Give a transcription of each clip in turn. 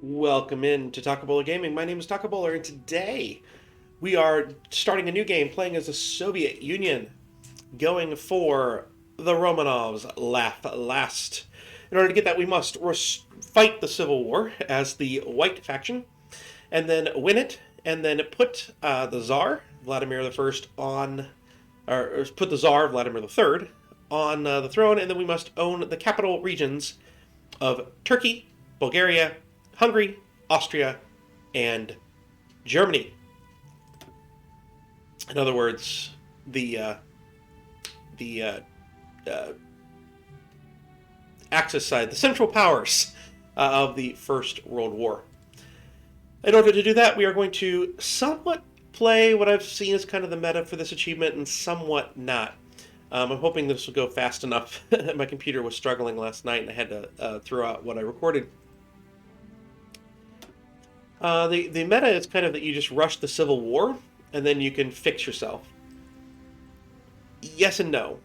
Welcome in to Taco Bowler Gaming. My name is Taco Bowler, and today we are starting a new game playing as the Soviet Union, going for the Romanovs Laugh Last. In order to get that, we must fight the Civil War as the white faction, and then win it, and then put the Tsar, Vladimir I, on, or put the Tsar, Vladimir III, on the throne, and then we must own the capital regions of Turkey, Bulgaria, Hungary, Austria, and Germany. In other words, the Axis side, the Central Powers of the First World War. In order to do that, we are going to somewhat play what I've seen as kind of the meta for this achievement and somewhat not. I'm hoping this will go fast enough. My computer was struggling last night and I had to throw out what I recorded. The meta is kind of that you just rush the Civil War, and then you can fix yourself. Yes and no.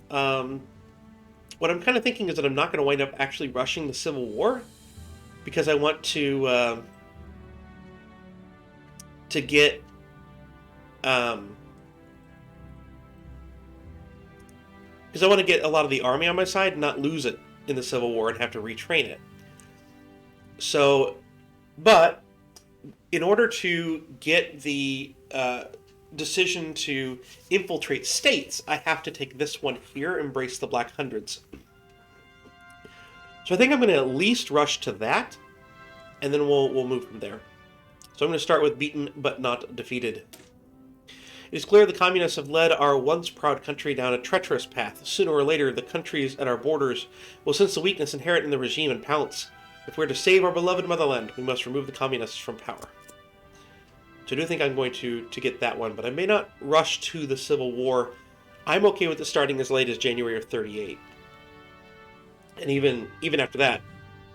What I'm kind of thinking is that I'm not going to wind up actually rushing the Civil War, because I want to get... because I want to get a lot of the army on my side and not lose it in the Civil War and have to retrain it. So, but... in order to get the decision to infiltrate states, I have to take this one here, Embrace the Black Hundreds. So I think I'm going to at least rush to that, and then we'll move from there. So I'm going to start with beaten but not defeated. It is clear the communists have led our once proud country down a treacherous path. Sooner or later, the countries at our borders will sense the weakness inherent in the regime and pounce. If we're to save our beloved motherland, we must remove the communists from power. So I do think I'm going to get that one, but I may not rush to the Civil War. I'm okay with it starting as late as January of 38. And even after that,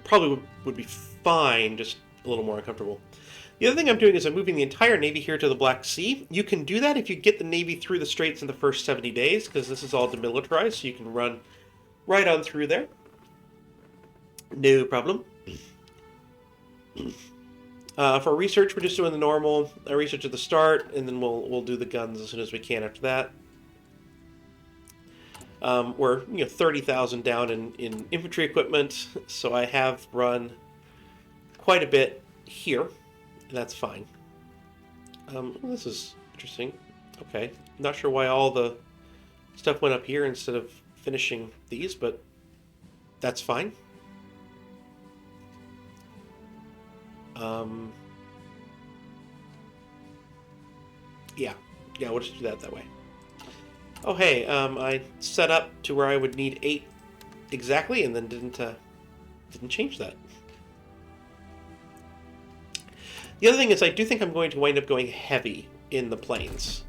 probably would be fine, just a little more uncomfortable. The other thing I'm doing is I'm moving the entire Navy here to the Black Sea. You can do that if you get the Navy through the Straits in the first 70 days, because this is all demilitarized, so you can run right on through there. No problem. For research, we're just doing the normal research at the start, and then we'll do the guns as soon as we can after that. We're 30,000 down in infantry equipment, so I have run quite a bit here, and that's fine. This is interesting. Okay, not sure why all the stuff went up here instead of finishing these, but that's fine. Yeah, we'll just do that way. Oh, hey, I set up to where I would need 8 exactly, and then didn't change that. The other thing is I do think I'm going to wind up going heavy in the planes.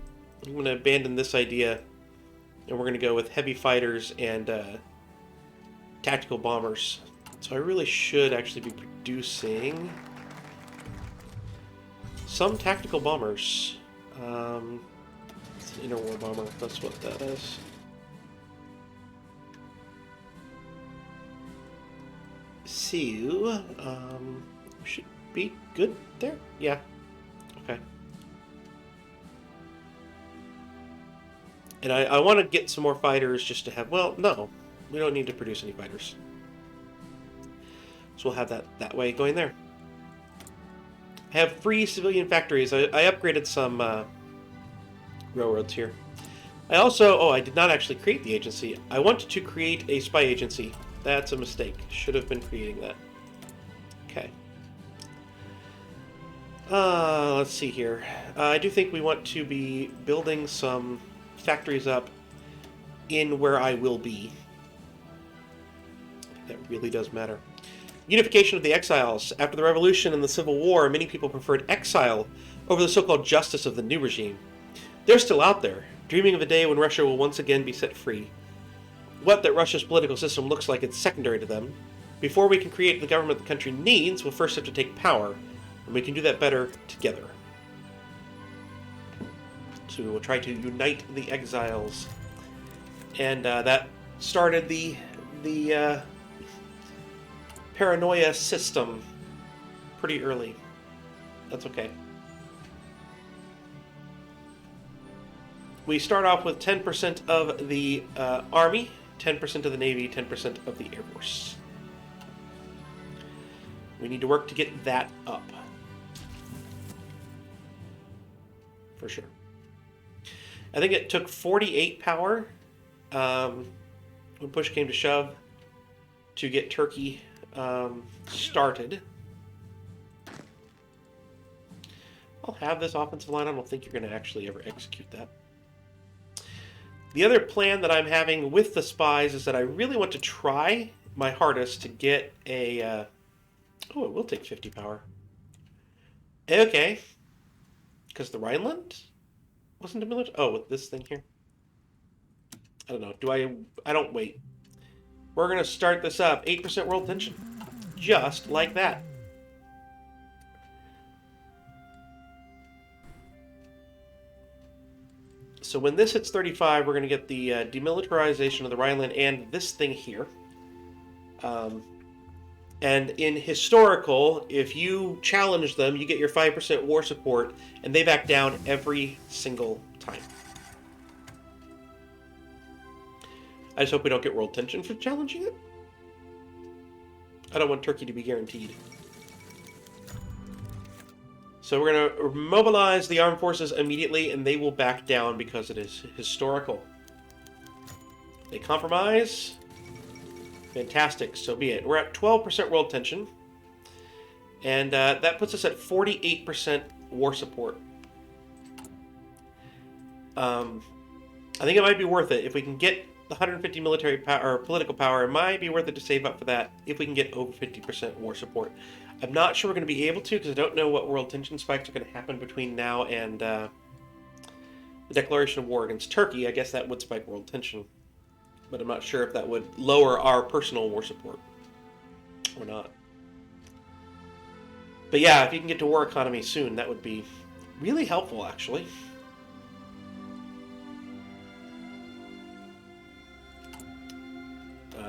I'm going to abandon this idea, and we're going to go with heavy fighters and tactical bombers. So I really should actually be producing some tactical bombers. It's an interwar bomber, that's what that is. So, should be good there? Yeah. Okay. And I want to get some more fighters just to have... well, no. We don't need to produce any fighters. So we'll have that way going there. I have free civilian factories. I upgraded some railroads here. I also... oh, I did not actually create the agency. I wanted to create a spy agency. That's a mistake. Should have been creating that. Okay. Let's see here. I do think we want to be building some factories up in where I will be. That really does matter. Unification of the exiles. After the revolution and the Civil War, many people preferred exile over the so-called justice of the new regime. They're still out there, dreaming of a day when Russia will once again be set free. What that Russia's political system looks like is secondary to them. Before we can create the government the country needs, we'll first have to take power, and we can do that better together. So we will try to unite the exiles. And that started the paranoia system pretty early. That's okay. We start off with 10% of the Army, 10% of the Navy, 10% of the Air Force. We need to work to get that up. For sure. I think it took 48 power when push came to shove to get Turkey started. I'll have this offensive line. I don't think you're going to actually ever execute that. The other plan that I'm having with the spies is that I really want to try my hardest to get a... oh, it will take 50 power. Okay. Because the Rhineland wasn't a military... oh, with this thing here. I don't know. I don't wait. We're going to start this up. 8% world tension. Just like that. So when this hits 35, we're going to get the demilitarization of the Rhineland and this thing here. And in historical, if you challenge them, you get your 5% war support, and they back down every single time. I just hope we don't get world tension for challenging it. I don't want Turkey to be guaranteed. So we're going to mobilize the armed forces immediately, and they will back down because it is historical. They compromise. Fantastic, so be it. We're at 12% world tension, and that puts us at 48% war support. I think it might be worth it if we can get the 150 military power or political power. It might be worth it to save up for that if we can get over 50% war support. I'm not sure we're going to be able to because I don't know what world tension spikes are going to happen between now and the declaration of war against Turkey. I guess that would spike world tension, but I'm not sure if that would lower our personal war support or not. But yeah, if you can get to war economy soon, that would be really helpful, actually.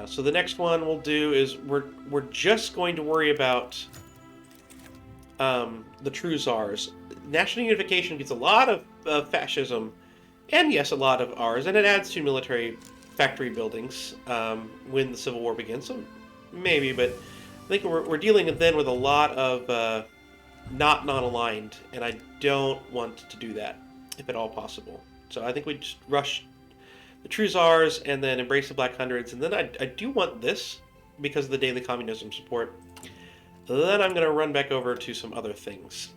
So the next one we'll do is we're just going to worry about the true Tsars. National unification gets a lot of fascism, and yes, a lot of ours, and it adds to military factory buildings when the Civil War begins. So maybe, but I think we're dealing then with a lot of not non-aligned, and I don't want to do that if at all possible. So I think we just rush the true Tsars and then embrace the Black Hundreds, and then I do want this because of the daily communism support. Then I'm going to run back over to some other things.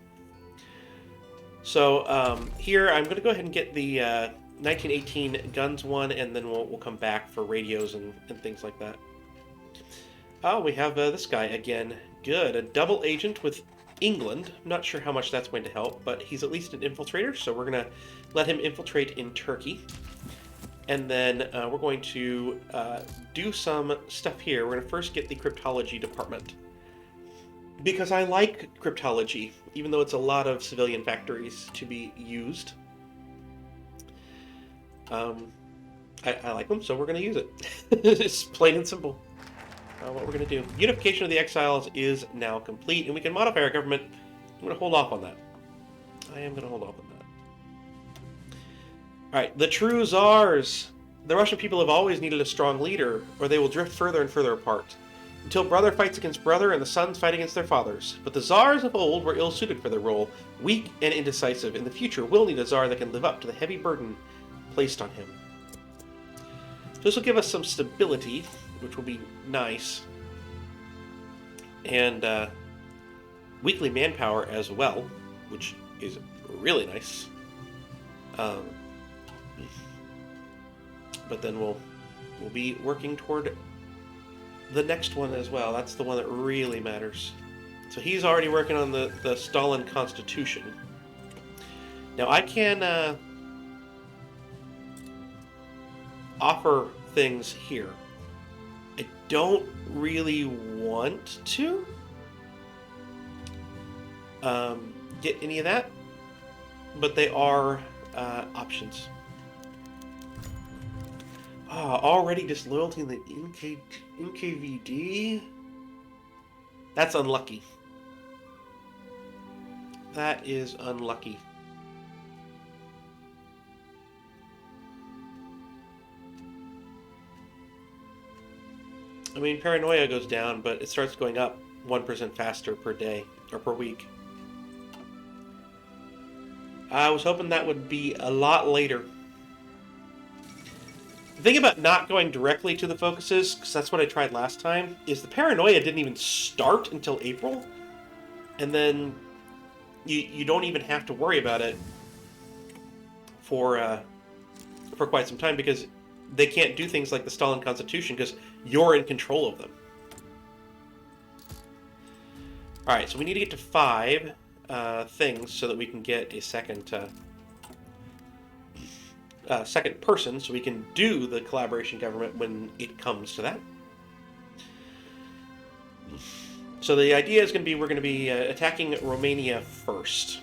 So here I'm going to go ahead and get the 1918 guns one, and then we'll come back for radios and things like that. Oh, we have this guy again. Good. A double agent with England. I'm not sure how much that's going to help, but he's at least an infiltrator, so we're going to let him infiltrate in Turkey. And then we're going to do some stuff here. We're going to first get the cryptology department. Because I like cryptology, even though it's a lot of civilian factories to be used. I like them, so we're going to use it. It's plain and simple. What we're going to do. Unification of the exiles is now complete, and we can modify our government. I'm going to hold off on that. I am going to hold off on that. Alright, the true Tsars. The Russian people have always needed a strong leader, or they will drift further and further apart. Until brother fights against brother and the sons fight against their fathers. But the Tsars of old were ill-suited for their role, weak and indecisive. In the future, we'll need a Tsar that can live up to the heavy burden placed on him. So this will give us some stability, which will be nice. And weekly manpower as well, which is really nice. But then we'll be working toward the next one as well. That's the one that really matters. So he's already working on the Stalin Constitution. Now I can offer things here. I don't really want to get any of that, but they are options. Already disloyalty in the NKVD? That's unlucky. That is unlucky. I mean, paranoia goes down, but it starts going up 1% faster per day, or per week. I was hoping that would be a lot later. The thing about not going directly to the focuses, because that's what I tried last time, is the paranoia didn't even start until April, and then you don't even have to worry about it for quite some time, because they can't do things like the Stalin Constitution, because you're in control of them. Alright, so we need to get to 5 things so that we can get a second person, so we can do the collaboration government when it comes to that. So the idea is going to be we're going to be attacking Romania first.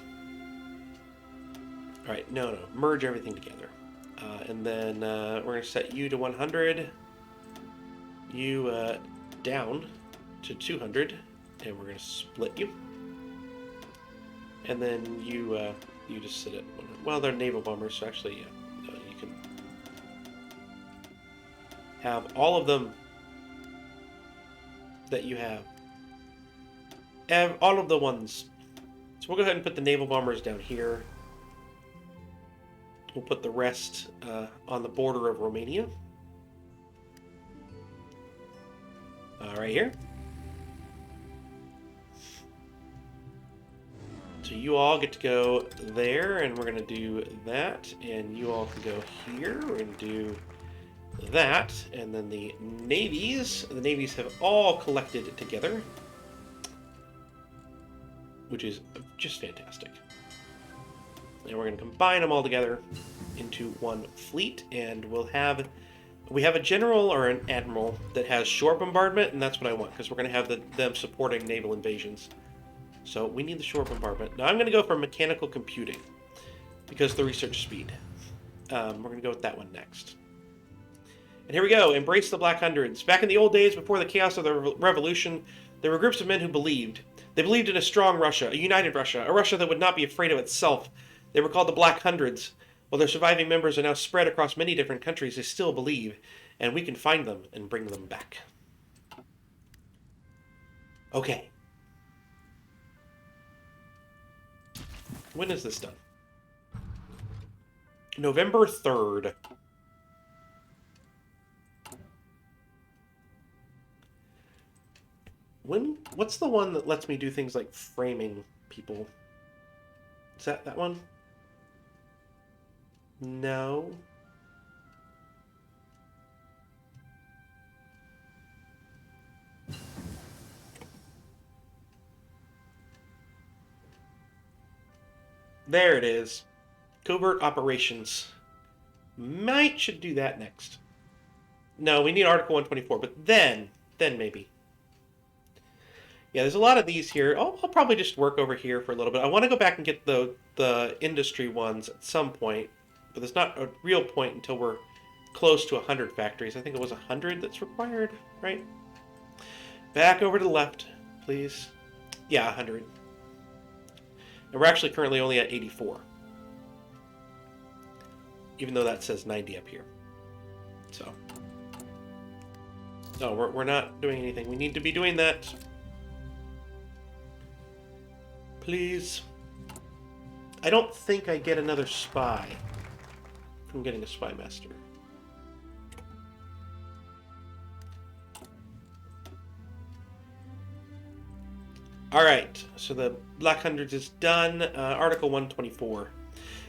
Alright, no, merge everything together. And then we're going to set you to 100, you down to 200, and we're going to split you. And then you just sit at 100. Well, they're naval bombers, so actually, yeah, you can have all of them that you have. All of the ones. So we'll go ahead and put the naval bombers down here. We'll put the rest on the border of Romania. Right here. So you all get to go there, and we're going to do that. And you all can go here. We're going to do that. And then the navies have all collected together, which is just fantastic. And we're going to combine them all together into one fleet, and we have a general or an admiral that has shore bombardment, and that's what I want, because we're going to have them supporting naval invasions. So we need the shore bombardment. Now I'm going to go for mechanical computing, because of the research speed. We're going to go with that one next. And here we go. Embrace the Black Hundreds. Back in the old days, before the chaos of the revolution, there were groups of men who believed. They believed in a strong Russia, a united Russia, a Russia that would not be afraid of itself. They were called the Black Hundreds. While their surviving members are now spread across many different countries, they still believe, and we can find them and bring them back. Okay. When is this done? November 3rd. What's the one that lets me do things like framing people? Is that one? No. There it is. Covert operations. Should do that next. No, we need Article 124, but then maybe. Yeah, there's a lot of these here. I'll probably just work over here for a little bit. I want to go back and get the industry ones at some point, but there's not a real point until we're close to 100 factories. I think it was 100 that's required, right? Back over to the left, please. Yeah, 100. And we're actually currently only at 84. Even though that says 90 up here. So. No, we're not doing anything. We need to be doing that. Please. I don't think I get another spy from getting a spy master. Alright, so the Black Hundreds is done. Article 124.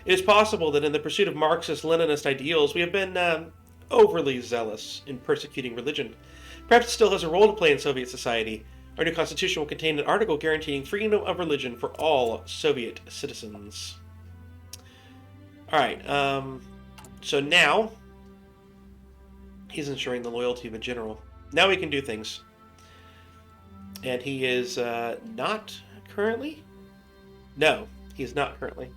It is possible that in the pursuit of Marxist-Leninist ideals, we have been overly zealous in persecuting religion. Perhaps it still has a role to play in Soviet society. Our new constitution will contain an article guaranteeing freedom of religion for all Soviet citizens. Alright, so now he's ensuring the loyalty of a general. Now we can do things. And he is not currently? No, he is not currently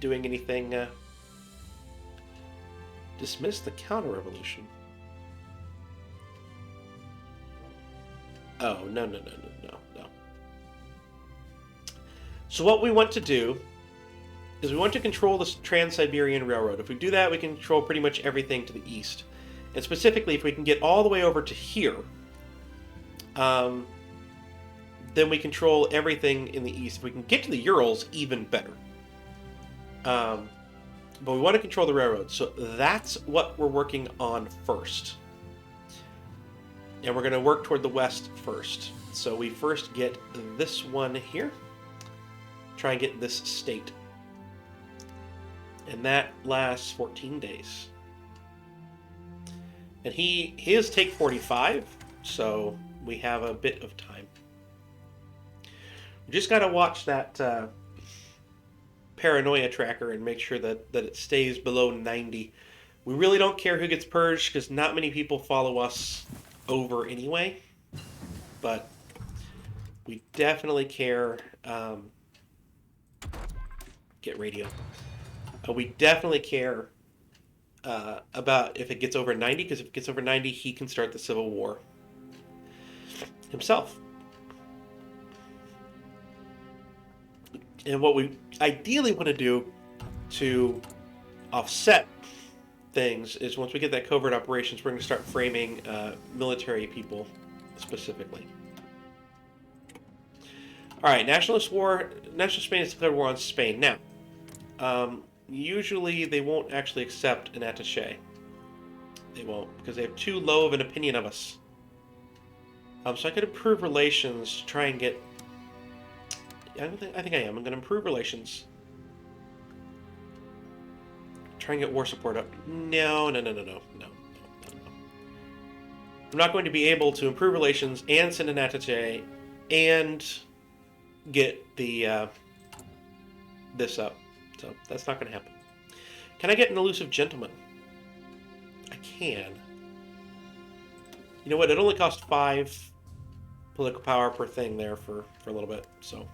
doing anything. Dismiss the counter-revolution. Oh, no. So what we want to do is we want to control the Trans-Siberian Railroad. If we do that, we can control pretty much everything to the east. And specifically, if we can get all the way over to here, then we control everything in the east. If we can get to the Urals, even better. But we want to control the railroad, so that's what we're working on first. And we're going to work toward the west first. So we first get this one here. Try and get this state. And that lasts 14 days. And his take 45, so we have a bit of time. We just got to watch that paranoia tracker and make sure that it stays below 90. We really don't care who gets purged because not many people follow us over anyway. But we definitely care. Get radio. We definitely care about if it gets over 90, because if it gets over 90, he can start the Civil War himself. And what we ideally want to do to offset things is once we get that covert operations, we're going to start framing military people specifically. All right, National Spain has declared war on Spain. Now, usually they won't actually accept an attaché. They won't, because they have too low of an opinion of us. So I could improve relations, try and get... I think I am. I'm going to improve relations. Try and get war support up. No. I'm not going to be able to improve relations and send an attaché and get the this up. So that's not going to happen. Can I get an elusive gentleman? I can. You know what? It only cost 5 political power per thing there for a little bit. So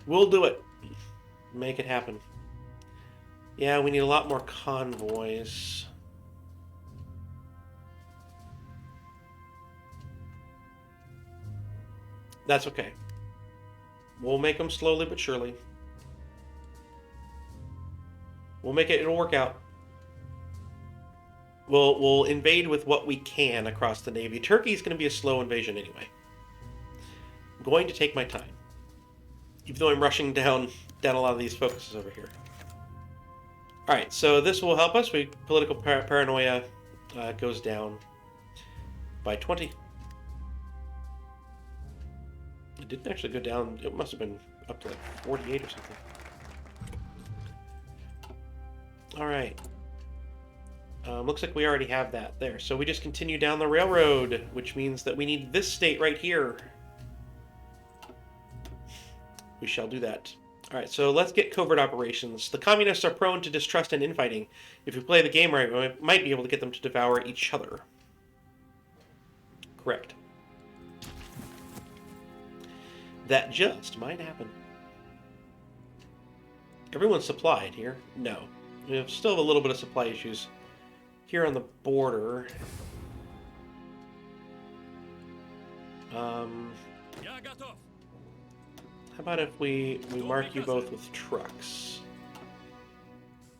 we'll do it. Make it happen. Yeah, we need a lot more convoys. That's okay. We'll make them slowly but surely. We'll make it. It'll work out. We'll invade with what we can across the Navy. Turkey's going to be a slow invasion anyway. I'm going to take my time. Even though I'm rushing down a lot of these focuses over here. Alright, so this will help us. Political paranoia goes down by 20. It didn't actually go down. It must have been up to like 48 or something. Alright. Looks like we already have that there. So we just continue down the railroad, which means that we need this state right here. We shall do that. Alright, so let's get covert operations. The communists are prone to distrust and infighting. If we play the game right, we might be able to get them to devour each other. Correct. That just might happen. Everyone's supplied here? No. We still have a little bit of supply issues here on the border. How about if we mark you both with trucks?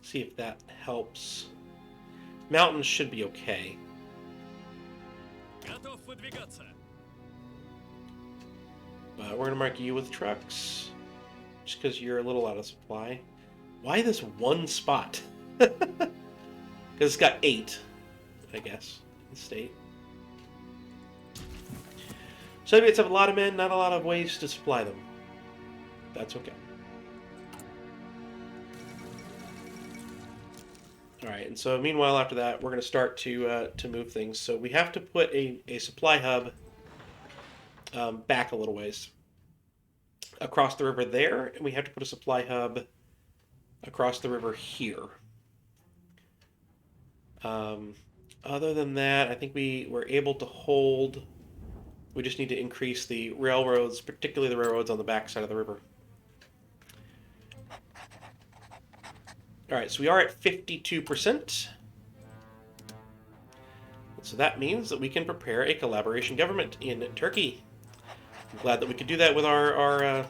See if that helps. Mountains should be okay. But we're going to mark you with trucks. Just because you're a little out of supply. Why this one spot? Because it's got 8, I guess, in the state. Soviets have a lot of men, not a lot of ways to supply them. That's okay. Alright, and so meanwhile after that, we're going to start to move things. So we have to put a supply hub back a little ways. Across the river there, and we have to put a supply hub across the river here. Other than that, I think we were able to hold. We just need to increase the railroads, particularly the railroads on the back side of the river. Alright, so we are at 52%. So that means that we can prepare a collaboration government in Turkey. I'm glad that we could do that with our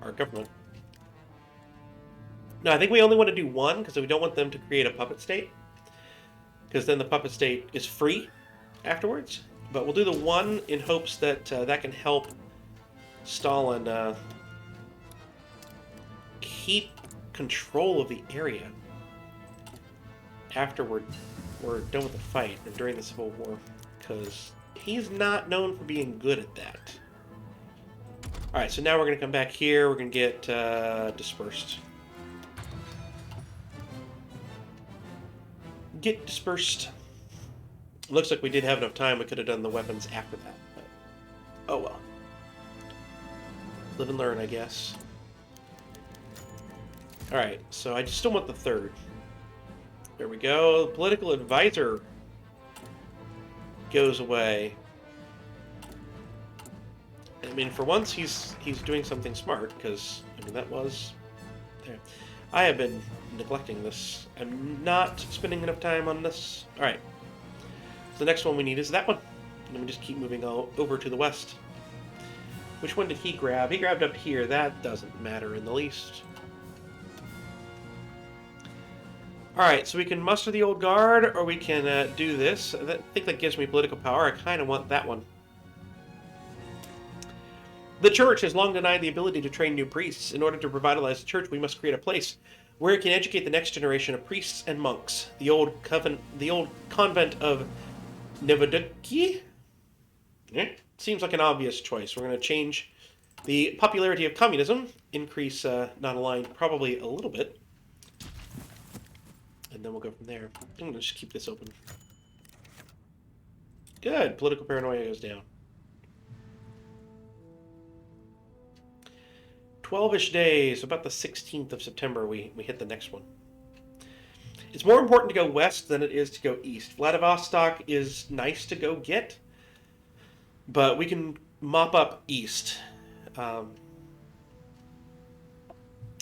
our government. No, I think we only want to do one because we don't want them to create a puppet state. Because then the puppet state is free afterwards. But we'll do the one in hopes that that can help Stalin keep control of the area after we're done with the fight, or during the Civil War. Because he's not known for being good at that. Alright, so now we're going to come back here. We're going to get dispersed. Get dispersed. Looks like we did have enough time. We could have done the weapons after that. But, oh well. Live and learn, I guess. Alright, so I still want the third. There we go. The political advisor goes away. I mean, for once, he's doing something smart, because, I mean, that was... there. I have been neglecting this. I'm not spending enough time on this. Alright. So the next one we need is that one. And then we just keep moving over to the west. Which one did he grab? He grabbed up here. That doesn't matter in the least. Alright, so we can muster the old guard, or we can do this. I think that gives me political power. I kind of want that one. The church has long denied the ability to train new priests. In order to revitalize the church, we must create a place where it can educate the next generation of priests and monks. The old convent of Novoduki? Seems like an obvious choice. We're going to change the popularity of communism, increase non-aligned probably a little bit, and then we'll go from there. I'm going to just keep this open. Good. Political paranoia goes down. 12-ish days, about the 16th of September, we hit the next one. It's more important to go west than it is to go east. Vladivostok is nice to go get, but we can mop up east. I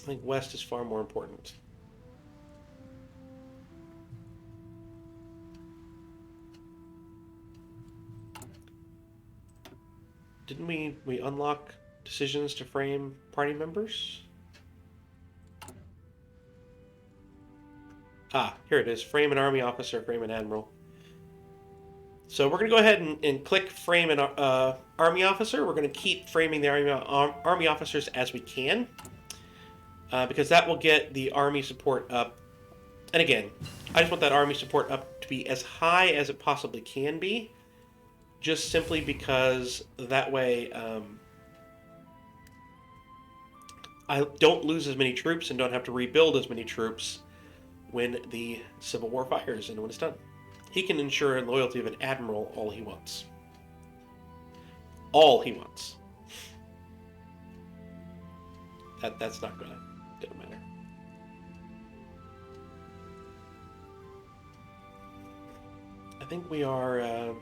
think west is far more important. Didn't we unlock decisions to frame party members? Ah, here it is. Frame an army officer, frame an admiral. So we're going to go ahead and click frame an army officer. We're going to keep framing the army officers as we can. Because that will get the army support up. And again, I just want that army support up to be as high as it possibly can be. Just simply because that way I don't lose as many troops and don't have to rebuild as many troops when the Civil War fires and when it's done. He can ensure loyalty of an admiral all he wants. All he wants. That's not gonna matter. I think we are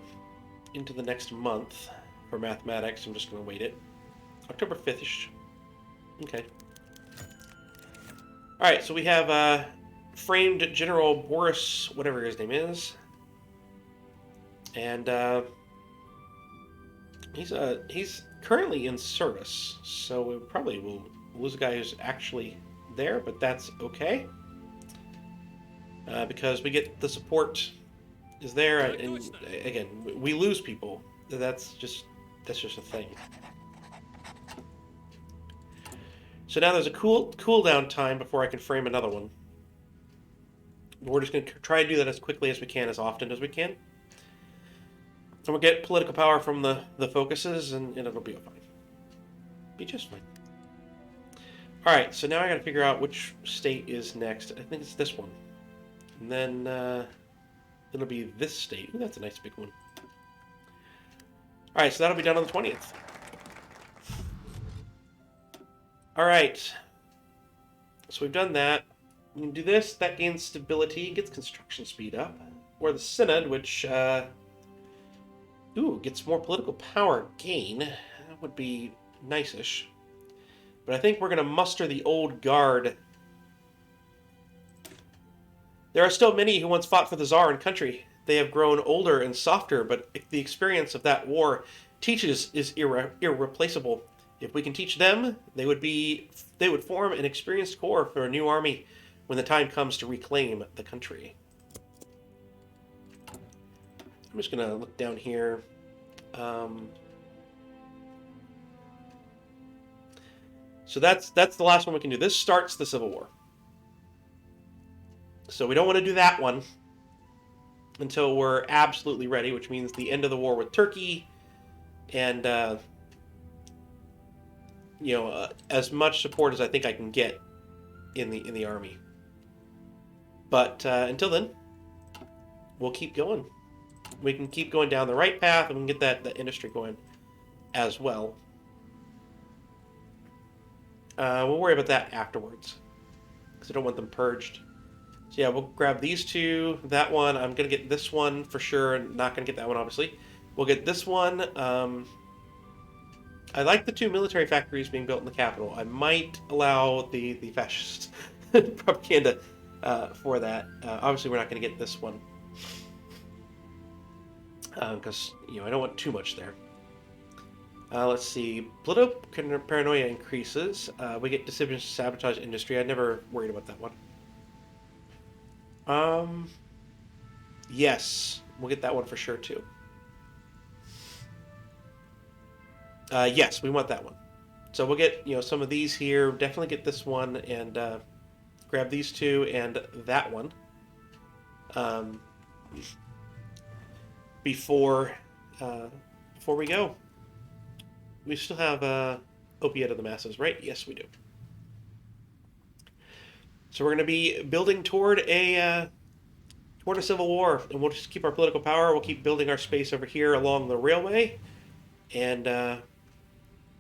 into the next month for mathematics. I'm just gonna wait it. October 5th-ish. Okay. Alright, so we have framed General Boris, whatever his name is. And he's currently in service, so we probably will lose a guy who's actually there, but that's okay. Because we get the support is there, and again, we lose people. That's just a thing. So now there's a cooldown time before I can frame another one. We're just going to try and do that as quickly as we can, as often as we can. And we'll get political power from the focuses, and it'll be fine. Be just fine. Alright, so now I gotta figure out which state is next. I think it's this one. And then it'll be this state. Ooh, that's a nice big one. Alright, so that'll be done on the 20th. Alright. So we've done that. We can do this. That gains stability, gets construction speed up. Or the Synod, which, gets more political power gain. That would be nice-ish. But I think we're going to muster the old guard. There are still many who once fought for the Tsar and country. They have grown older and softer, but the experience of that war teaches is irreplaceable. If we can teach them, they would form an experienced corps for a new army when the time comes to reclaim the country. I'm just going to look down here. So that's the last one we can do. This starts the Civil War. So we don't want to do that one until we're absolutely ready, which means the end of the war with Turkey and as much support as I think I can get in the army. But until then, we'll keep going. We can keep going down the right path, and we can get that industry going as well. We'll worry about that afterwards, because I don't want them purged. So yeah, we'll grab these two. That one, I'm going to get this one for sure. Not going to get that one, obviously. We'll get this one. I like the 2 military factories being built in the capital. I might allow the fascist propaganda for that. Obviously, we're not going to get this one. Because, I don't want too much there. Let's see. Political paranoia increases. We get decisions to sabotage industry. I never worried about that one. Yes. We'll get that one for sure, too. Yes, we want that one. So we'll get, some of these here. Definitely get this one and grab these two and that one. Before we go. We still have Opiate of the Masses, right? Yes, we do. So we're going to be building toward a civil war, and we'll just keep our political power. We'll keep building our space over here along the railway, and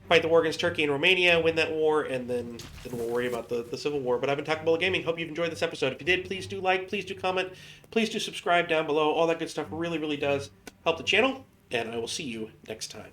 fight the war against Turkey and Romania, win that war, and then we'll worry about the civil war. But I've been talking about gaming. Hope you've enjoyed this episode. If you did, please do like, please do comment, please do subscribe down below. All that good stuff really, really does help the channel, and I will see you next time.